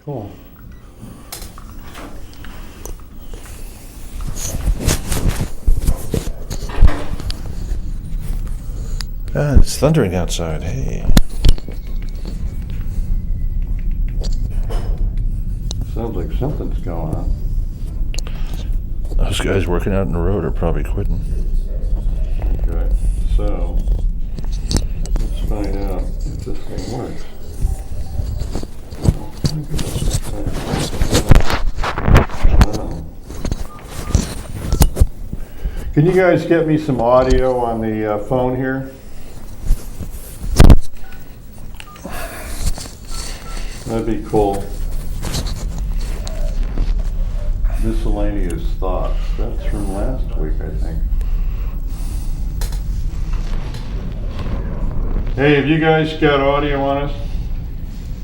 Cool. It's thundering outside. Hey. Sounds like something's going on. Those guys working out in the road are probably quitting. Okay, so let's find out if this thing works. Wow. Can you guys get me some audio on the phone here? That'd be cool. Miscellaneous thoughts. That's from last week, I think. Hey, have you guys got audio on us?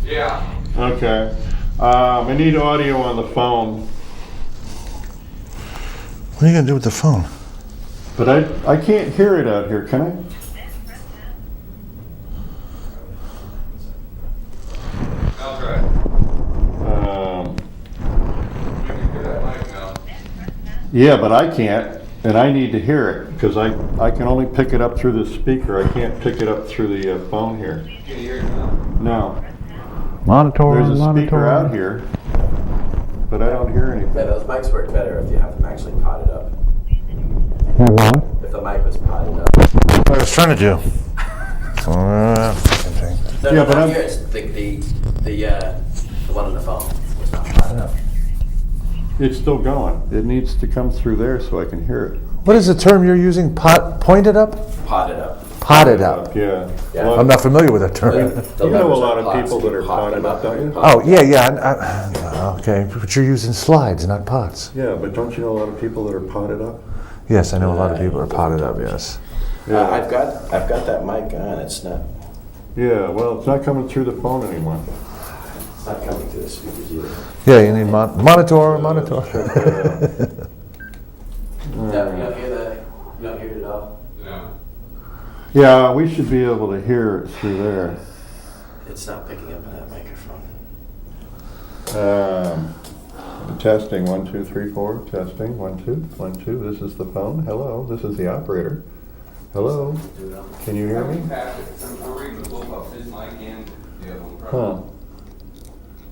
Yeah. Okay. I need audio on the phone. What are you going to do with the phone? But I can't hear it out here, can I? I'll try. You can hear that mic now. Yeah, but I can't, and I need to hear it, because I can only pick it up through the speaker. I can't pick it up through the phone here. Can you hear it now? No. Monitor, There's a monitor. speaker out here, but I don't hear Yeah, anything. those mics work better if you have them actually potted up. Yeah, what? If the mic was potted up. What I was trying to do. Fucking thing. No, Yeah, no, but not I'm- yours. The one on the phone was not potted up. It's still going. It needs to come through there so I can hear it. What is the term you're using? Pointed up? Potted up. Potted up. Yeah. Yeah. Well, I'm not familiar with that The term. You know a levers lot are of pots, people you that are pot potted them up, don't you? Oh, yeah, yeah. Okay, but you're using slides, not pots. Yeah, but don't you know a lot of people that are potted up? Yes, I know a lot of people are potted up, yes. Yeah. I've got that mic on. It's not Yeah, well, it's not coming through the phone anymore. coming through the speakers either. Yeah, you need monitor. No, you don't hear it at all. No. Yeah, we should be able to hear it through there. It's not picking up on that microphone. Testing, 1, 2, 3, 4. Testing, 1, 2, 1, 2. This is the phone. Hello, this is the operator. Hello, Do it all. can you hear me? I'm reading the book off his mic and the other one. Huh.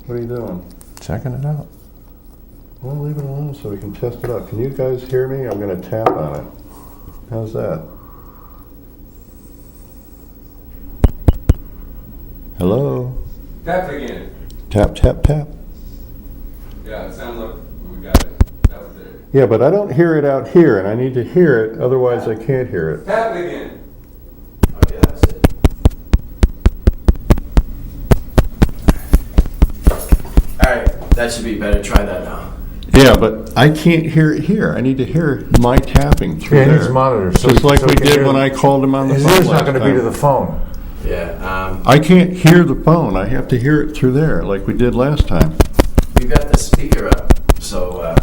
What are you doing? Checking it out. Well, leave it alone so we can test it out. Can you guys hear me? I'm going to tap on it. How's that? Hello? Tap again. Tap, tap, tap. Yeah, it sounds like we got it. That was it. Yeah, but I don't hear it out here, and I need to hear it, otherwise I can't hear it. Tap it again. Okay, that's it. All right, that should be better. Try that now. Yeah, but I can't hear it here. I need to hear my tapping through Yeah, he there. needs monitors. Just like we did when I called him on the His phone ear's not last going to be to time. the phone. Yeah. I can't hear the phone. I have to hear it through there, like we did last time. We've got the speaker up, so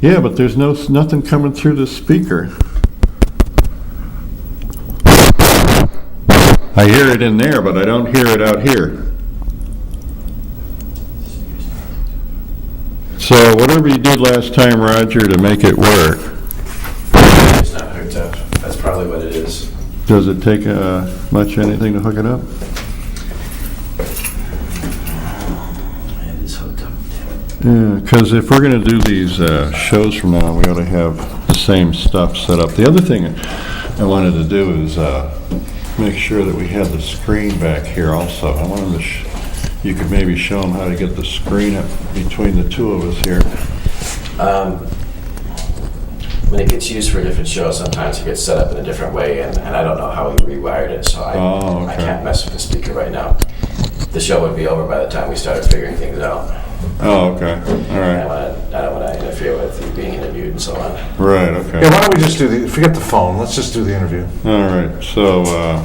Yeah, but there's nothing coming through the speaker. I hear it in there, but I don't hear it out here. So whatever you did last time, Roger, to make it work, it's not hooked up. That's probably what it is. does it take much anything to hook it up? It is hooked up. Yeah, because if we're going to do these shows from now on, we ought to have the same stuff set up. The other thing I wanted to do is make sure that we had the screen back here also. I wanted to, you could maybe show them how to get the screen up between the two of us here. When it gets used for different shows, sometimes it gets set up in a different way, and I don't know how we rewired it, so I Okay. can't mess with the speaker right now. The show would be over by the time we started figuring things out. Oh, okay, all I right, don't want to interfere with you being interviewed and so on. right, okay. Yeah, why don't we just do forget the phone. Let's just do the interview. All right, so, all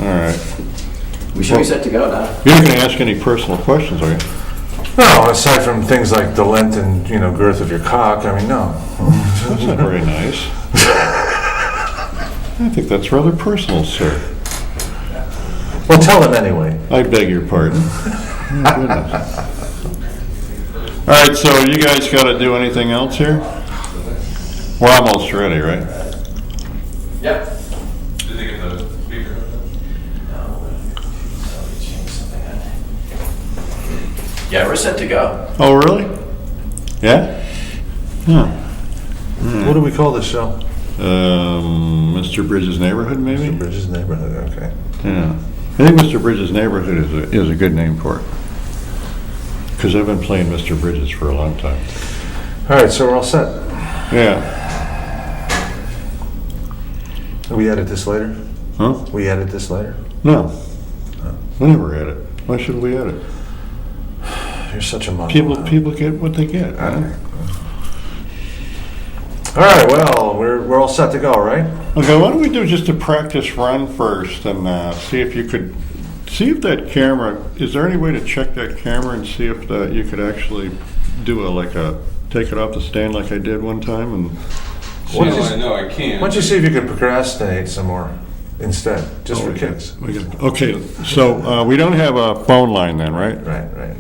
right. We should be set to go now. You're not going to ask any personal questions, are you? No, aside from things like the length and, girth of your cock, I mean, no. That's not very nice. I think that's rather personal, sir. Well, tell him anyway. I beg your pardon. Oh, goodness. All right, so you guys got to do anything else here? We're almost ready, right? Yep. Did they get the speaker? Yeah, we're set to go. Oh, really? Yeah? Yeah. What do we call this show? Mr. Bridges' Neighborhood, maybe? Mr. Bridges Neighborhood, okay. Yeah. I think Mr. Bridges' Neighborhood is a good name for it. Because I've been playing Mr. Bridges for a long time. All right, so we're all set. Yeah. We edit this later? Huh? We edit this later? No. We never edit. Why should we edit? You're such a monologue. People get what they get. All right, well, we're all set to go, right? Okay, why don't we do just a practice run first and see if that camera, is there any way to check that camera and see if you could actually do take it off the stand like I did one time and see What if- is- No, I can't. Why don't you see if you can procrastinate some more instead, just for kicks? Okay, so we don't have a phone line then, right? Right.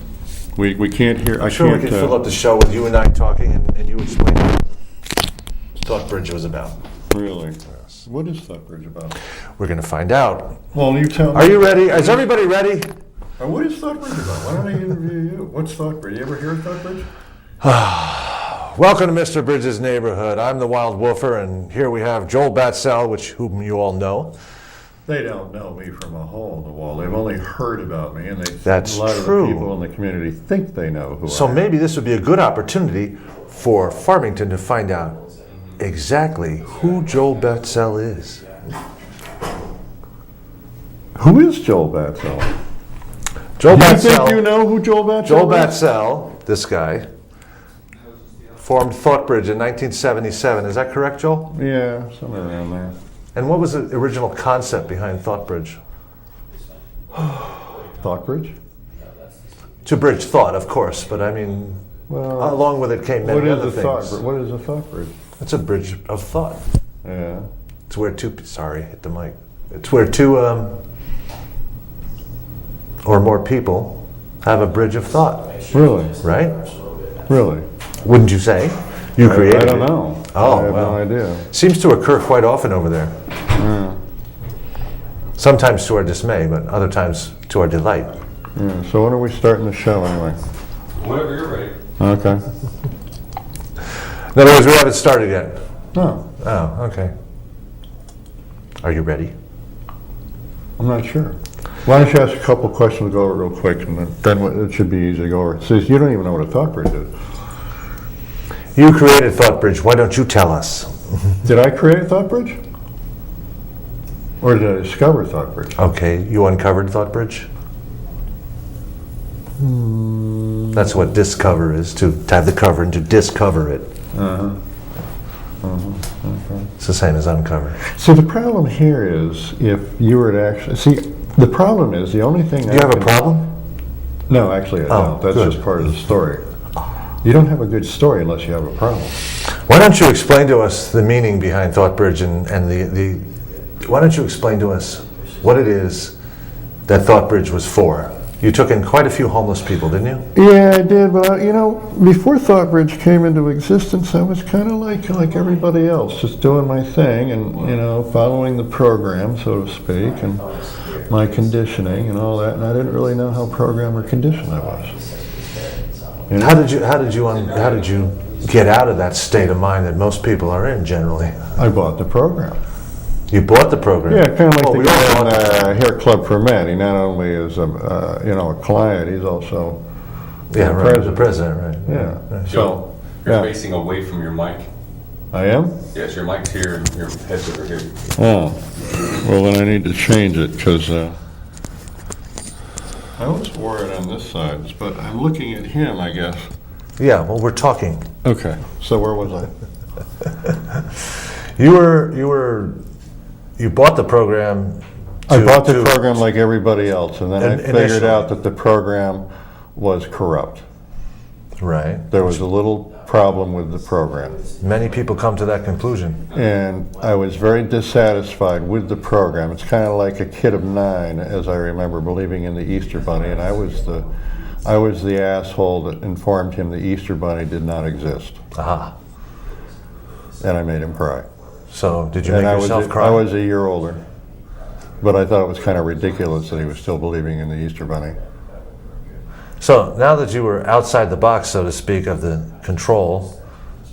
We can't hear, I'm sure we could fill up the show with you and I talking and you explain what Thoughtbridge was about. Really? What is Thoughtbridge about? We're going to find out. Well, you tell me. Are you ready? Is everybody ready? What is Thoughtbridge about? Why don't I interview you? What's Thoughtbridge? You ever hear of Thoughtbridge? Welcome to Mr. Bridges' Neighborhood. I'm the Wild Woofer, and here we have Joel Batzell, whom you all know. They don't know me from a hole in the wall. They've only heard about me, and That's a lot true. of the people in the community think they know who So I am. maybe this would be a good opportunity for Farmington to find out exactly who Joel Batzell is. Who is Joel Batzell? Joel Do you think Batzell. you know who Joel Batzell Joel is? Batzell, this guy, formed Thoughtbridge in 1977. Is that correct, Joel? Yeah, somewhere around there. And what was the original concept behind Thoughtbridge? Thoughtbridge? To bridge thought, of course, but I mean, Well, along with it came what many is other a things. Thoughtbridge? What is a Thoughtbridge? It's a bridge of thought. Yeah. It's where hit the mic. It's where two or more people have a bridge of thought, Really? right? Really? Wouldn't you say? You created I don't it. know. Oh, I have well. no idea. Seems to occur quite often over there. Sometimes to our dismay, but other times to our delight. Yeah. So when are we starting the show anyway? Whenever you're ready. Okay. In other words, we haven't started yet. No, Oh, okay. Are you ready? I'm not sure. Why don't you ask a couple questions, go over it real quick, and then it should be easy to go over. It says you don't even know what a Thoughtbridge is. You created Thoughtbridge. Why don't you tell us? Did I create Thoughtbridge? Or did I discover Thoughtbridge? Okay, you uncovered Thoughtbridge? That's what discover is, to have the cover and to discover it. It's the same as uncover. See, the problem here is if you were to actually, the problem is the only thing Do you have a problem? No, actually I don't. That's good. just part of the story. You don't have a good story unless you have a problem. Why don't you explain to us the meaning behind Thoughtbridge and the why don't you explain to us what it is that Thoughtbridge was for? You took in quite a few homeless people, didn't you? Yeah, I did, but before Thoughtbridge came into existence, I was kind of like everybody else, just doing my thing and, following the program, so to speak, and my conditioning and all that, and I didn't really know how programmed or conditioned I was. How did you get out of that state of mind that most people are in generally? I bought the program. You bought the program. Yeah, kind of like Well, the we all guy bought the in Hair Club for Men. He not only is a client, he's also Yeah, right. The president, right? Yeah. Joe, you're yeah. facing away from your mic. I am? Yes, your mic's here and your head's over here. Oh, well then I need to change it because I always wore it on this side, but I'm looking at him, I guess. Yeah. Well, we're talking. Okay, so where was I? You bought the program. I bought the program like everybody else, and then I figured initially. out that the program was corrupt. Right. There was a little problem with the program. Many people come to that conclusion. And I was very dissatisfied with the program. It's kind of like a kid of 9, as I remember, believing in the Easter Bunny, and I was I was the asshole that informed him the Easter Bunny did not exist, Aha. and I made him cry. So did you And make I yourself cry? I was a year older, but I thought it was kind of ridiculous that he was still believing in the Easter Bunny. So now that you were outside the box, so to speak, of the control,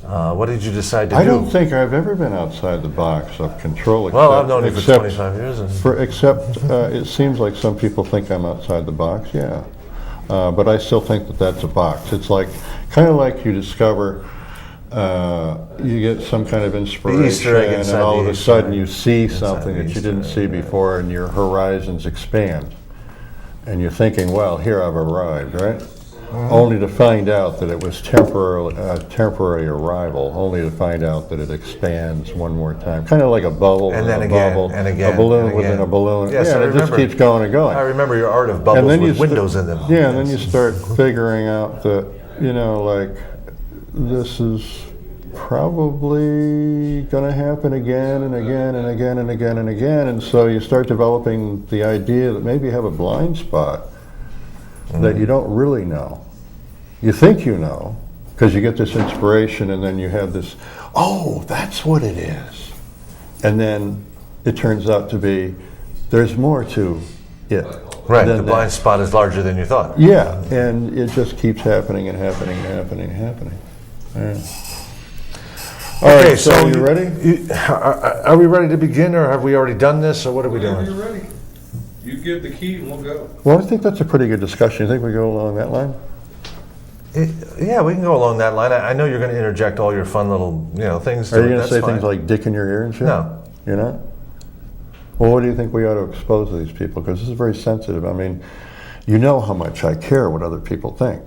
what did you decide to I do? don't think I've ever been outside the box of control. Well, I've known you for except- 25 years. And Except, it seems like some people think I'm outside the box, yeah. But I still think that that's a box. It's like, kind of like you discover, you get some kind of inspiration, egg and inside all the of a Easter sudden egg. you see Inside something the that you Easter didn't egg, see right. before, and your horizons expand. And you're thinking, well, here I've arrived, right? Only to find out that it was temporary arrival, only to find out that it expands one more time. Kind of like a bubble And in then a again, bubble. and again, A balloon and within again. a balloon. Yes, Yeah, I and it just remember. keeps going and going. I remember your art of bubbles with windows in them. Yeah, and then you start figuring out that, like, this is probably going to happen again and again and again and again and again. And so you start developing the idea that maybe you have a blind spot that you don't really know. You think you know, because you get this inspiration, and then you have this, oh, that's what it is. And then it turns out to be, there's more to it. Right, than the that. blind spot is larger than you thought. Yeah, and it just keeps happening and happening and happening and happening. Yeah. All right, so you ready? Are we ready to begin, or have we already done this, or what are we Whenever doing? you're ready. You give the key and we'll go. Well, I think that's a pretty good discussion. You think we go along that line? Yeah, we can go along that line. I know you're going to interject all your fun little, things. Are you it. going to That's say fine. things like dick in your ear and shit? No. You're not? Well, what do you think we ought to expose to these people? Because this is very sensitive. I mean, you know how much I care what other people think,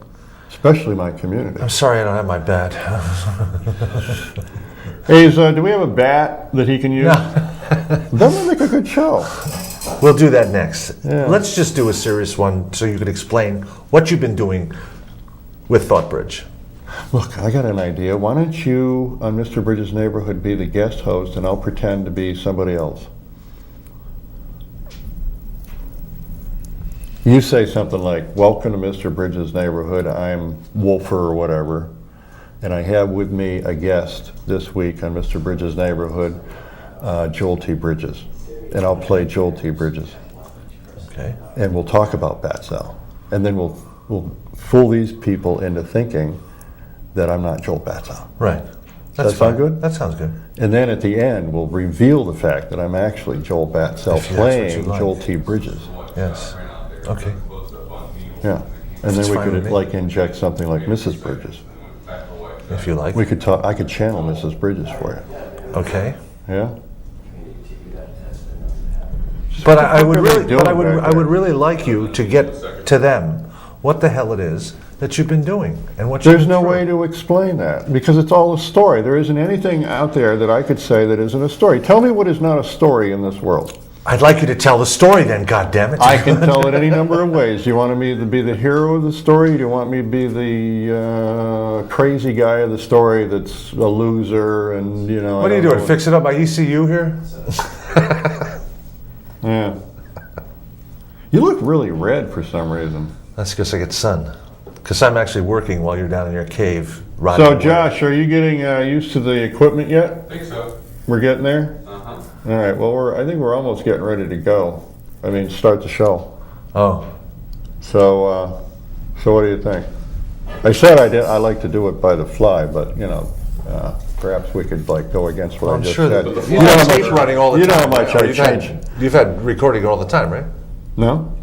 especially my community. I'm sorry I don't have my bat. Hey, do we have a bat that he can use? That would make a good show. We'll do that next. Yeah. Let's just do a serious one so you can explain what you've been doing with ThoughtBridge. Look, I got an idea. Why don't you, on Mr. Bridges' Neighborhood, be the guest host, and I'll pretend to be somebody else. You say something like, welcome to Mr. Bridges' Neighborhood, I'm Wolfer or whatever, and I have with me a guest this week on Mr. Bridges' Neighborhood, Joel T. Bridges. And I'll play Joel T. Bridges. Okay. And we'll talk about Batzell. And then we'll fool these people into thinking that I'm not Joel Batzell. Right. Does that sound fine. good? That sounds good. And then at the end, we'll reveal the fact that I'm actually Joel Batzell If that's what playing you like. Joel T. Bridges. Yes. Okay. Yeah. And That's then we fine with could me. inject something like Mrs. Bridges. If you like. We could talk. I could channel Mrs. Bridges for you. Okay. Yeah. But I would what are they really, but I doing would, back I would there? really like you to get to them what the hell it is that you've been doing and what you've There's been no through. way to explain that because it's all a story. There isn't anything out there that I could say that isn't a story. Tell me what is not a story in this world. I'd like you to tell the story then, goddammit. I can tell it any number of ways. Do you want me to be the hero of the story? Do you want me to be the crazy guy of the story that's a loser and, What are you doing? Fix it up by ECU here? Yeah. You look really red for some reason. That's because I get sun. Because I'm actually working while you're down in your cave. riding So, away. Josh, are you getting used to the equipment yet? I think so. We're getting there? Uh-huh. All right, well, I think we're almost getting ready to go. I mean, start the show. Oh, So what do you think? I said I like to do it by the fly, but, perhaps we could, go against what I I'm just sure said. that the you fly have is tape better. running all the You know time. how much right? I You've change. you've had recording all the time, right? No?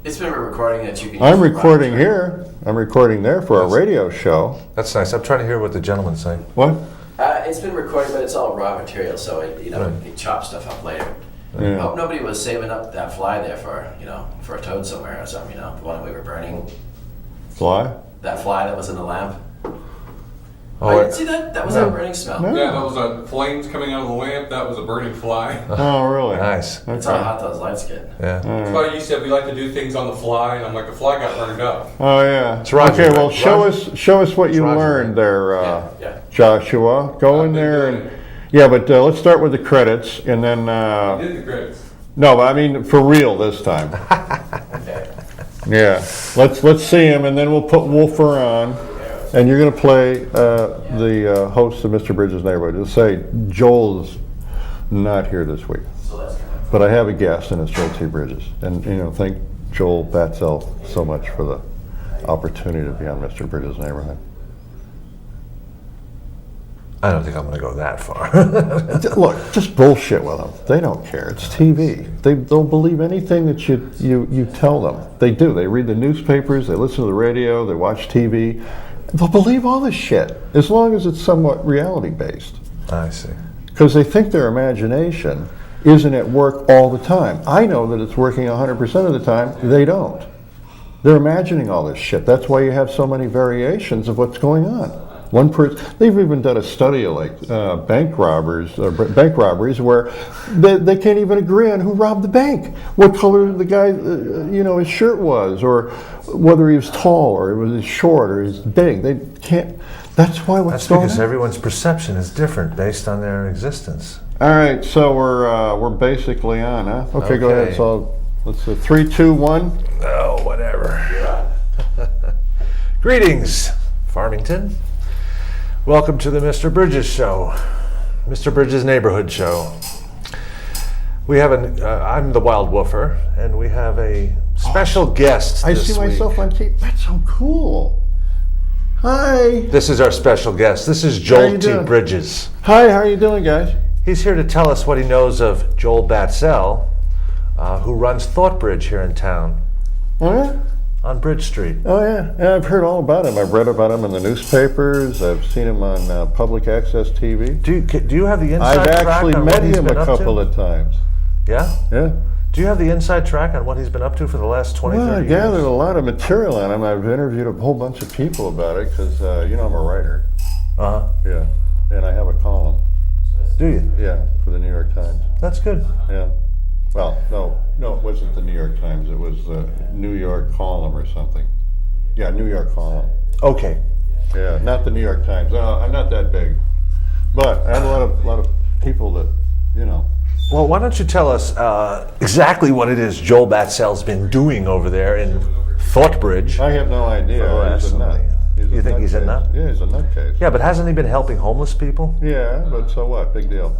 It's been a recording that you can. I'm use for recording monitoring. here. I'm recording there for a radio show. That's nice. I'm trying to hear what the gentleman's saying. What? It's been recorded, but it's all raw material, so Right. you can chop stuff up later. I Yeah. hope nobody was saving up that fly there for for a toad somewhere or something. The one we were burning. Fly? That fly that was in the lamp. Oh, I wait. didn't see that. That was that burning smell. No. Yeah, that was flames coming out of the lamp. That was a burning fly. Oh, really? Nice. That's how Okay. hot those lights get. Yeah. That's why you said we like to do things on the fly, and I'm like, the fly got burned up. Oh, yeah. It's Roger, Okay, well, right? show us what you Roger, learned right? there, Yeah. Joshua. Go in I've been there doing and, it. yeah, but let's start with the credits and then, I did the credits. no, but I mean, for real this time. Okay. Yeah, let's see him, and then we'll put Wolfer on, and you're going to play the host of Mr. Bridges' Neighborhood. You'll say Joel's not here this week, but I have a guest, and it's Joel T. Bridges. And thank Joel Batzel so much for the opportunity to be on Mr. Bridges' Neighborhood. I don't think I'm going to go that far. Look, just bullshit with them. They don't care. It's TV. They'll believe anything that you tell them. They do. They read the newspapers. They listen to the radio. They watch TV. They'll believe all this shit as long as it's somewhat reality based. I see. Because they think their imagination isn't at work all the time. I know that it's working 100% of the time. They don't. They're imagining all this shit. That's why you have so many variations of what's going on. One person, they've even done a study of bank robberies where they can't even agree on who robbed the bank, what color the guy, his shirt was, or whether he was tall or he was short or he's big. They can't. That's why what's That's going because on. everyone's perception is different based on their existence. All right, so we're basically on, huh? Okay, go Okay. ahead. So let's see, 3, 2, 1. Oh, whatever. Greetings, Farmington. Welcome to the Mr. Bridges Show, Mr. Bridges Neighborhood Show. We have I'm the Wild Woofer, and we have a special guest I this see myself week. on TV. That's so cool. Hi. This is our special guest. This is How Joel you T. doing? Bridges. Hi, how are you doing, guys? He's here to tell us what he knows of Joel Batzel, who runs Thoughtbridge here in town Oh, yeah? on Bridge Street. Oh, yeah. Yeah, I've heard all about him. I've read about him in the newspapers. I've seen him on public access TV. Do you have the inside I've track actually on met what he's him been a up couple to? of times. Yeah? Yeah. Do you have the inside track on what he's been up to for the last 20, Well, I 30 gathered years? a lot of material on him. I've interviewed a whole bunch of people about it because, I'm a writer. Uh-huh. Yeah. And I have a column. Do you? Yeah, for the New York Times. That's good. Yeah. Well, no, it wasn't the New York Times. It was the New York Column or something. Yeah, New York Column. Okay. Yeah, not the New York Times. I'm not that big, but I have a lot of people that, Well, why don't you tell us exactly what it is Joel Batzel's been doing over there in Thoughtbridge? I have no idea. Oh, He's a nut. You think he's a nutcase. nut? Yeah, he's a nutcase. Yeah, but hasn't he been helping homeless people? Yeah, but so what? Big deal.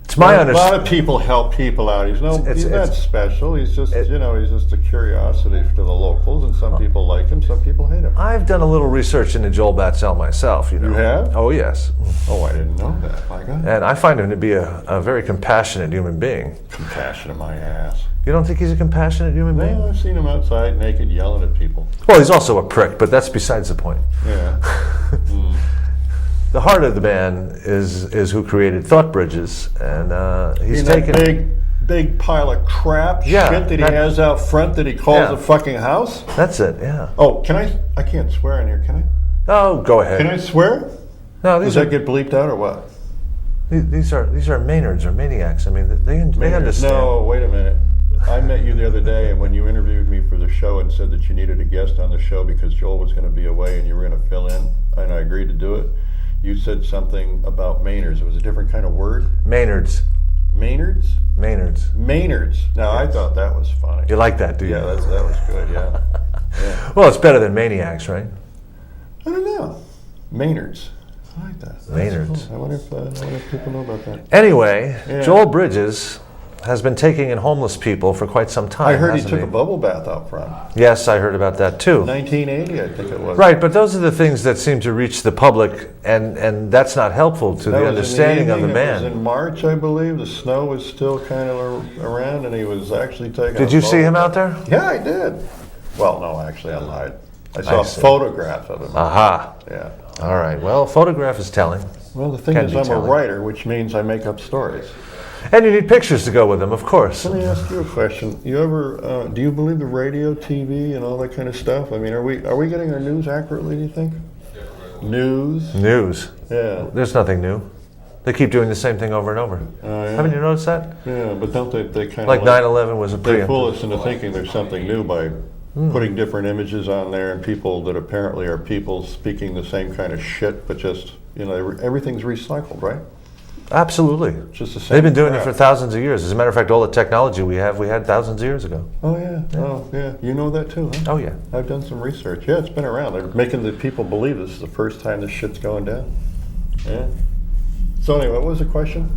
It's my A lot understanding. of people help people out. He's not It's- special. He's just, he's just a curiosity to the locals, and some people like him, some people hate him. I've done a little research into Joel Batzel myself, You have? Oh, yes. Oh, I didn't know that. My God. And I find him to be a very compassionate human being. Compassion in my ass. You don't think he's a compassionate human being? Well, I've seen him outside naked yelling at people. Well, he's also a prick, but that's besides the point. Yeah. The heart of the man is who created Thoughtbridges, and he's In taken that big pile of crap Yeah, shit that he that- has out front that he calls Yeah. a fucking house. That's it. Yeah. Oh, I can't swear in here, can I? Oh, go ahead. Can I swear? No, Does these that are get bleeped out or what? these are Maynards or maniacs. I mean, they understand. No, wait a minute. I met you the other day, and when you interviewed me for the show and said that you needed a guest on the show because Joel was going to be away and you were going to fill in, and I agreed to do it, you said something about Maynards. It was a different kind of word. Maynards. Maynards? Maynards. Maynards. Now, I thought that was funny. You like that, do you? Yeah, that was good, yeah. Yeah. Well, it's better than maniacs, right? I don't know. Maynards. I like that. That's Maynards. cool. I wonder if people know about that. Anyway, Yeah. Joel Bridges has been taking in homeless people for quite some time. I heard he hasn't took a bubble bath out front. Yes, I heard about that too. 1980, I think it was. Right, but those are the things that seem to reach the public, and that's not helpful to That the was in understanding of the evening. It was man. in March, I believe. The snow was still kind of around, and he was actually taking. Did a you see him bubble out there? bath. Yeah, I did. Well, no, actually, I lied. I saw a see. photograph of him. Aha. Yeah. All right. Well, photograph is telling. Well, the thing Can is, be I'm telling. a writer, which means I make up stories. And you need pictures to go with them, of course. Let me ask you a question. You ever do you believe the radio, TV, and all that kind of stuff? I mean, are we getting our news accurately? Do you think? News. News. Yeah. There's nothing new. They keep doing the same thing over and over. Oh, yeah. Haven't you noticed that? Yeah, but don't they kind of Like 9/11 was a they fool preemptive. us into thinking there's something new by putting different images on there and people that apparently are people speaking the same kind of shit, but just everything's recycled, right? Absolutely. It's just the same. They've been doing it crap. for thousands of years. As a matter of fact, all the technology we had thousands of years ago. Oh, yeah. Oh, yeah. You know that too, huh? Oh, yeah. I've done some research. Yeah, it's been around. They're making the people believe this is the first time this shit's going down. Yeah. So anyway, what was the question?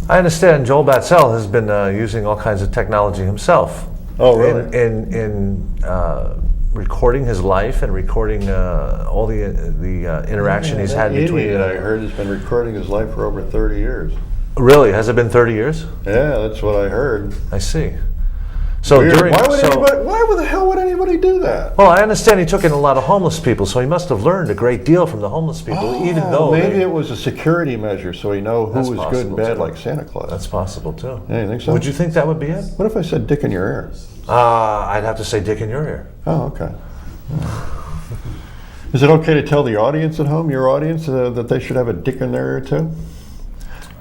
I understand Joel Batzel has been using all kinds of technology himself. Oh, really? In recording his life and recording all the interaction he's had That between. idiot I heard has been recording his life for over 30 years. Really? Has it been 30 years? Yeah, that's what I heard. I see. So Weird. during. Why so, the hell would anybody do that? well, I understand he took in a lot of homeless people, so he must have learned a great deal from the homeless people, even though maybe they- it was a security measure so he know who That's was good and possible, bad, too. like Santa Claus. That's possible too. Yeah, you think so? Would you think that would be it? What if I said dick in your ear? I'd have to say dick in your ear. Oh, okay. Is it okay to tell the audience at home, your audience, that they should have a dick in their ear too?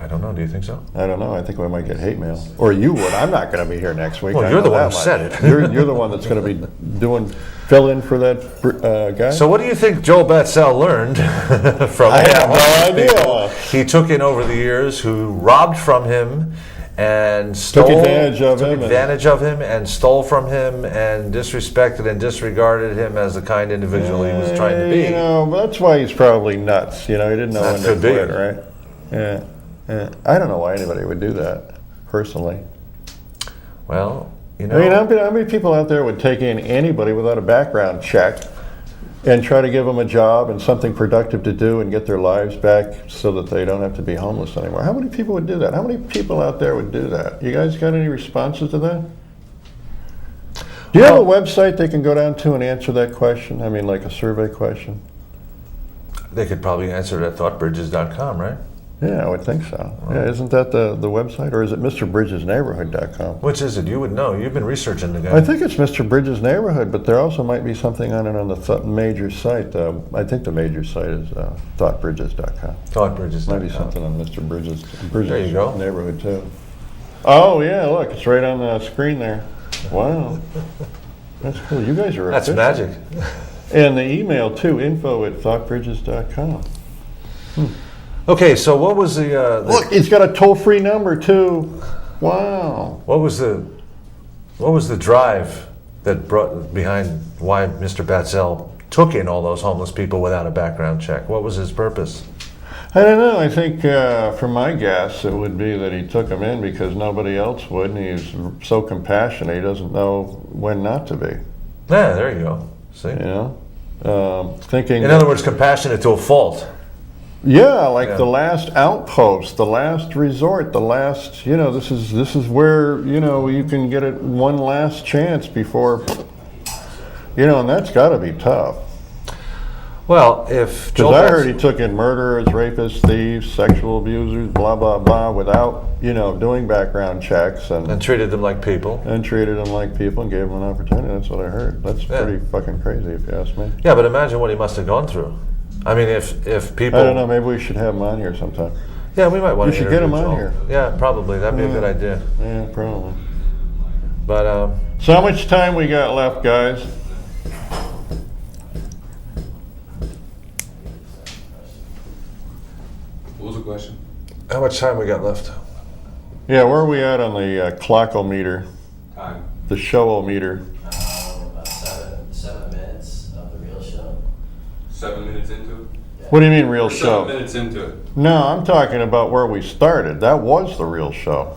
I don't know. Do you think so? I don't know. I think we might get hate mail. Or you would. I'm not going to be here next week. Well, I you're know the one that who much. said it. You're the one that's going to be fill in for that guy. So, what do you think Joel Batzel learned from? I have no homeless people idea. He took in over the years, who robbed from him and stole, advantage of him and- advantage of him, and stole from him, and disrespected and disregarded him as the kind individual he was trying to be. You know, but that's why he's probably nuts. You know, he didn't know That when to could be. quit, right? Yeah. Yeah. I don't know why anybody would do that, personally. Well, you know, I mean, how many people out there would take in anybody without a background check and try to give them a job and something productive to do and get their lives back so that they don't have to be homeless anymore? How many people would do that? How many people out there would do that? You guys got any responses to that? Do you have a website they can go down to and answer that question? I mean, like a survey question? they could probably answer it at thoughtbridges.com, right? Yeah, I would think so. Yeah, isn't that the website, or is it MrBridgesNeighborhood.com? Which is it? You would know. You've been researching the guy. I think it's Mr. Bridges Neighborhood, but there also might be something on it on the major site. I think the major site is thoughtbridges.com. Thoughtbridges.com. Might be something on Mr. Bridges There you go. Neighborhood too. Oh yeah, look, it's right on the screen there. Wow, that's cool. You guys are That's efficient. magic. And the email too, info@thoughtbridges.com. Okay, so what was the Look, it's got a toll-free number too. Wow. what was the drive that brought behind why Mr. Batzel took in all those homeless people without a background check? What was his purpose? I don't know. I think, for my guess, it would be that he took him in because nobody else would, and he's so compassionate he doesn't know when not to be. Yeah, there you go. See? You know, thinking. In other words, compassionate to a fault. Yeah, like Yeah. the last outpost, the last resort, the last. You know, this is where you can get it one last chance before. And that's got to be tough. Well, if Because I heard he took in murderers, rapists, thieves, sexual abusers, blah blah blah, without doing background checks and treated them like people. and treated them like people and gave them an opportunity. That's what I heard. That's Yeah. pretty fucking crazy, if you ask me. Yeah, but imagine what he must have gone through. I mean, if people. I don't know. Maybe we should have him on here sometime. Yeah, we might want You to should get him interview on Joel. here. Yeah, probably. That'd be a good idea. Yeah, probably. But So how much time we got left, guys? What was the question? how much time we got left? Yeah, where are we at on the clockometer, Time. the showometer? About 7 minutes of the real show. 7 minutes into it? What do you mean real Or 7 show? minutes into it. No, I'm talking about where we started. That was the real show.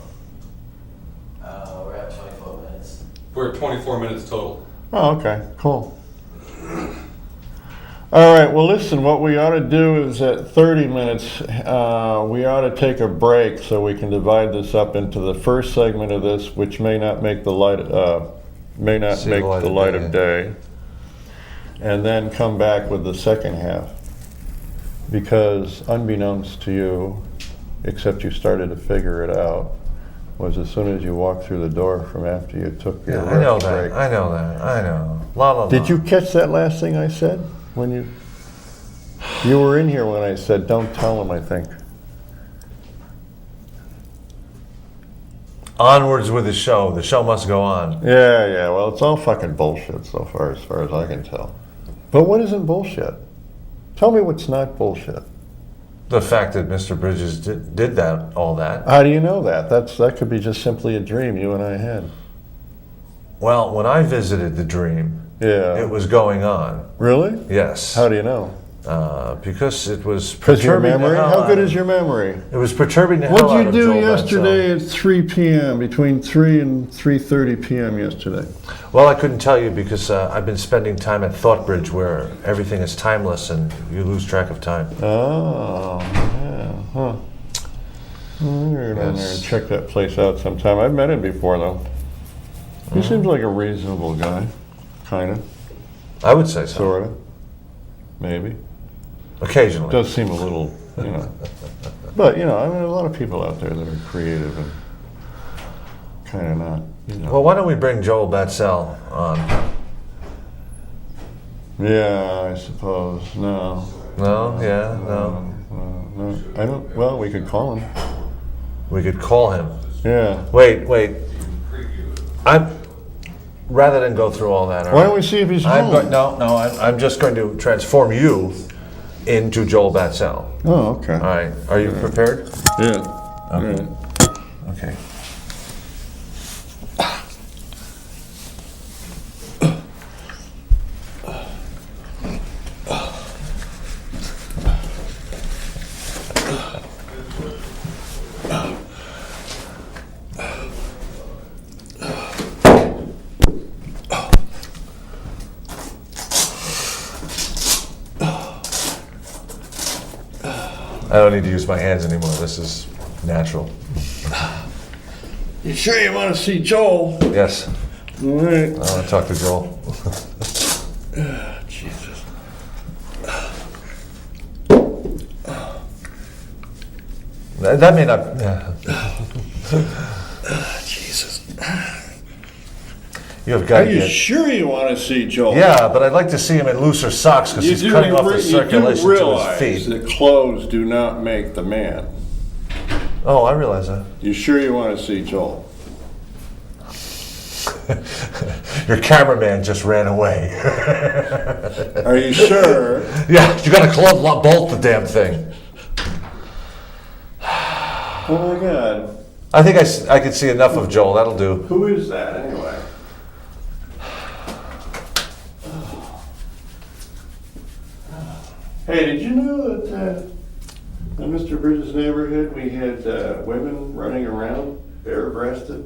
We're at 24 minutes. We're at 24 minutes total. Oh, okay, cool. All right, well, listen, what we ought to do is at 30 minutes, we ought to take a break so we can divide this up into the first segment of this, which may not make the light, See the light of day, and then come back with the second half. Because unbeknownst to you, except you started to figure it out, was as soon as you walked through the door from after you took your I know rest that. break. I know that. I know. La la la. Did you catch that last thing I said? When you were in here when I said, don't tell him, I think. Onwards with the show. The show must go on. Yeah, well, it's all fucking bullshit so far as I can tell. But what isn't bullshit? Tell me what's not bullshit. The fact that Mr. Bridges did that, all that. How do you know that? That could be just simply a dream you and I had. Well, when I visited the dream, Yeah. it was going on. Really? Yes. How do you know? Because it was Because your perturbing the memory? hell How out good of- is your memory? It was perturbing the hell out What'd you of do Joel yesterday Batzel. at 3 p.m., between 3 and 3:30 p.m. yesterday? Well, I couldn't tell you because I've been spending time at Thoughtbridge where everything is timeless and you lose track of time. Oh, yeah, huh. Well, you're down there and Yes. check that place out sometime. I've met him before, though. He seems like a reasonable guy. Kind of, I would say so. sort of, maybe. Occasionally. Does seem a little, you know. But, you know, I mean, a lot of people out there that are creative and kind of not, you know. Well, why don't we bring Joel Batzel on? Yeah, I suppose. No. No? Yeah? No? No. I don't, well, we could call him. We could call him. Yeah. Wait. Rather than go through all that. all Why right? don't we see if he's I'm home? I'm just going to transform you into Joel Batzel. Oh, okay. All right. Are you prepared? Yeah. Okay. Yeah. Okay. I don't need to use my hands anymore. This is natural. You sure you want to see Joel? Yes. All right. I want to talk to Joel. Jesus. That may not. Yeah. Jesus. You have got Are to you get. sure you want to see Joel? Yeah, but I'd like to see him in looser socks because he's cutting off the circulation to his realize feet. that clothes do not make the man. Oh, I realize that. You sure you want to see Joel? Your cameraman just ran away. Are you sure? Yeah, you got to bolt the damn thing. Oh my God. I think I could see enough of Joel. That'll do. Who is that anyway? Hey, did you know that in Mr. Bridges' neighborhood we had women running around bare-breasted?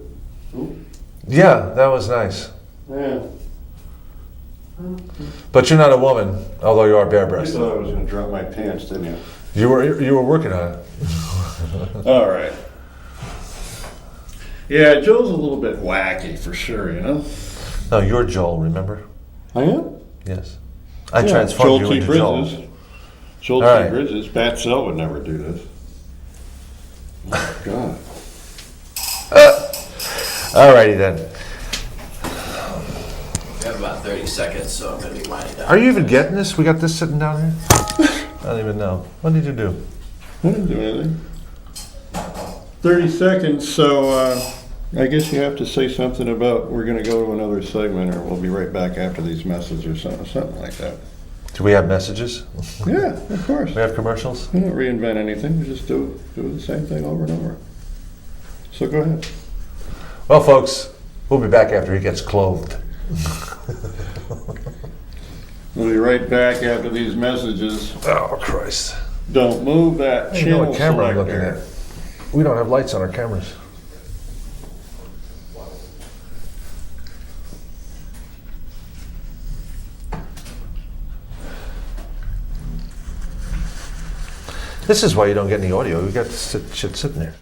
Yeah, that was nice. Yeah. But you're not a woman, although you are You bare-breasted. thought I was going to drop my pants, didn't you? You were working on it. All right. Yeah, Joel's a little bit wacky for sure, you know? No, you're Joel. Remember? I am? Yes. I transformed you into Joel. Joel All T. right. Bridges. Batzel would never do this. Oh, God. Alrighty then. We have about 30 seconds, so I'm going to be winding down. Are you even getting this? We got this sitting down here? I don't even know. What did you do? I didn't do anything. 30 seconds, so I guess you have to say something about we're going to go to another segment or we'll be right back after these messages or something like that. Do we have messages? Yeah, of course. We have commercials? We don't reinvent anything. We just do the same thing over and over. So go ahead. Well, folks, we'll be back after he gets clothed. We'll be right back after these messages. Oh, Christ. Don't move that I don't channel know what camera I'm looking selector. at. We don't have lights on our cameras. This is why you don't get any audio. We got shit sitting there.